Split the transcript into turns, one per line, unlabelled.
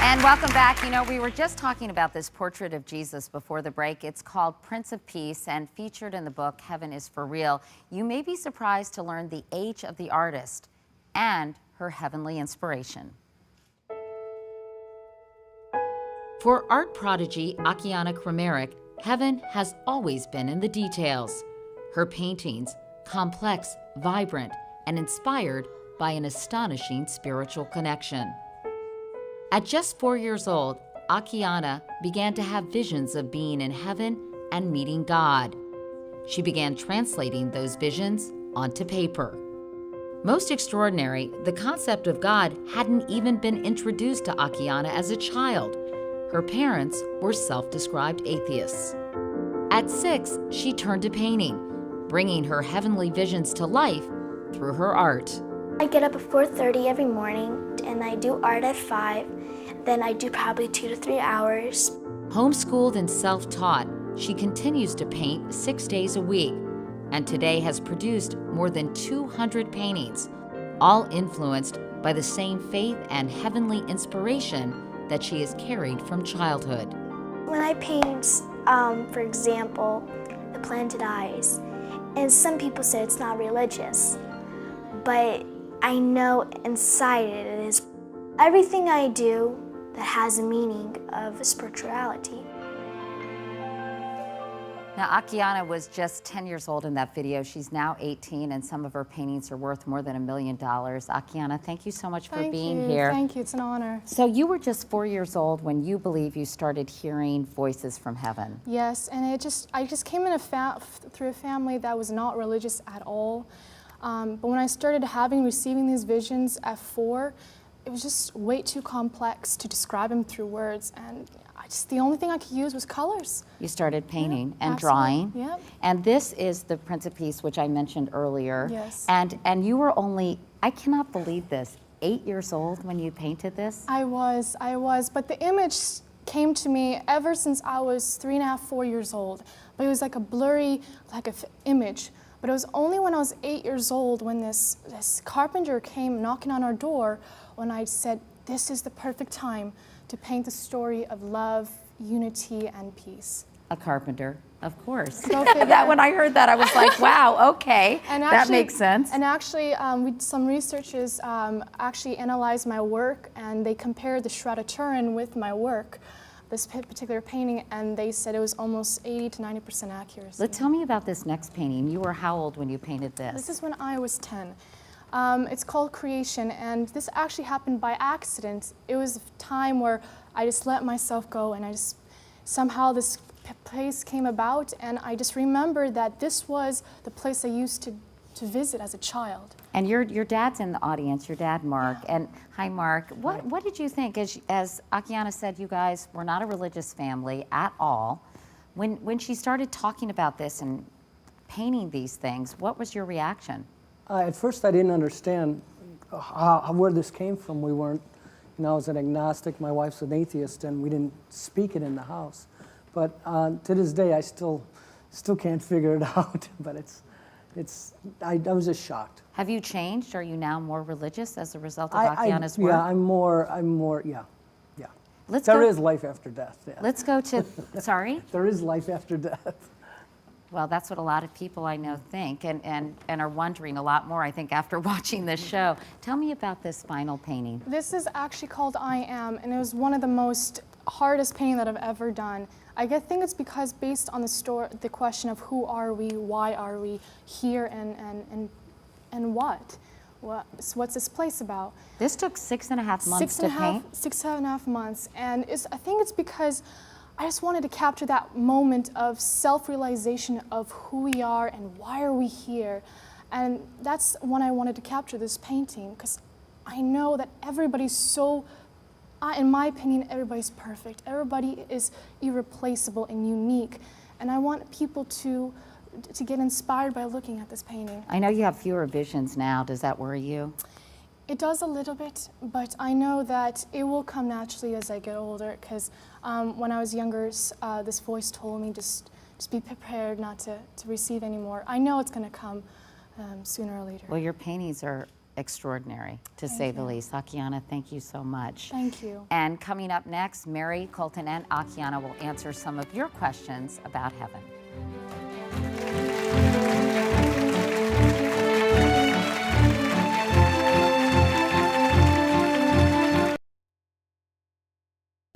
And welcome back. You know, we were just talking about this portrait of Jesus before the break. It's called Prince of Peace and featured in the book Heaven is for Real. You may be surprised to learn the age of the artist and her heavenly inspiration. For art prodigy Akiane, heaven has always been in the details. Her paintings, complex, vibrant, and inspired by an astonishing spiritual connection. At just 4 years old, Akiane began to have visions of being in heaven and meeting God. She began translating those visions onto paper. Most extraordinary, the concept of God hadn't even been introduced to Akiane as a child. Her parents were self-described atheists. At 6, she turned to painting, bringing her heavenly visions to life through her art.
I get up at 4:30 every morning and I do art at 5. Then I do probably 2 to 3 hours.
Homeschooled and self-taught, she continues to paint 6 days a week and today has produced more than 200 paintings, all influenced by the same faith and heavenly inspiration that she has carried from childhood.
When I paint, for example, the planted eyes, and some people say it's not religious, but I know inside it is. Everything I do that has a meaning of spirituality.
Now, Akiane was just 10 years old in that video. She's now 18, and some of her paintings are worth more than $1 million. Akiane, thank you so much for being here.
Thank you, it's an honor.
So you were just 4 years old when you believe you started hearing voices from heaven.
Yes, and I just came in through a family that was not religious at all. But when I started receiving these visions at 4, it was just way too complex to describe them through words, and the only thing I could use was colors.
You started painting and
absolutely.
drawing.
Yep.
And this is the Prince of Peace, which I mentioned earlier.
Yes.
And you were only, I cannot believe this, 8 years old when you painted this?
I was, but the image came to me ever since I was 3.5, 4 years old. But it was like a blurry, image. But it was only when I was 8 years old when this carpenter came knocking on our door when I said, this is the perfect time to paint the story of love, unity, and peace.
A carpenter, of course.
Go figure.
That when I heard that, I was like, wow, okay, that makes sense.
And actually, some researchers actually analyzed my work, and they compared the Shroud of Turin with my work, this particular painting, and they said it was almost 80 to 90% accuracy.
Tell me about this next painting. You were how old when you painted this?
This is when I was 10. It's called Creation, and this actually happened by accident. It was a time where I just let myself go, and somehow this place came about, and I just remembered that this was the place I used to visit as a child.
And your dad's in the audience, your dad, Mark. And hi, Mark. What did you think? As Akiane said, you guys were not a religious family at all. When she started talking about this and painting these things, what was your reaction?
At first, I didn't understand where this came from. We weren't, I was an agnostic, my wife's an atheist, and we didn't speak it in the house. But to this day, I still can't figure it out. But I was just shocked.
Have you changed? Are you now more religious as a result of Akiane's work?
Yeah, I'm more, yeah. There is life after death. Yeah.
Let's go to, sorry?
There is life after death.
Well, that's what a lot of people I know think and are wondering a lot more, I think, after watching this show. Tell me about this final painting.
This is actually called I Am, and it was one of the most hardest painting that I've ever done. I think it's because based on the question of who are we, why are we here, and what? What's this place about?
This took 6.5 months to paint?
6.5 months, and I think it's because I just wanted to capture that moment of self-realization of who we are and why are we here. And that's when I wanted to capture this painting, because I know that everybody's in my opinion, everybody's perfect. Everybody is irreplaceable and unique. And I want people to get inspired by looking at this painting.
I know you have fewer visions now. Does that worry you?
It does a little bit, but I know that it will come naturally as I get older, because when I was younger, this voice told me just be prepared not to receive anymore. I know it's going to come sooner or later.
Well, your paintings are extraordinary, to say the least. Akiane, thank you so much.
Thank you.
And coming up next, Mary, Colton, and Akiane will answer some of your questions about heaven.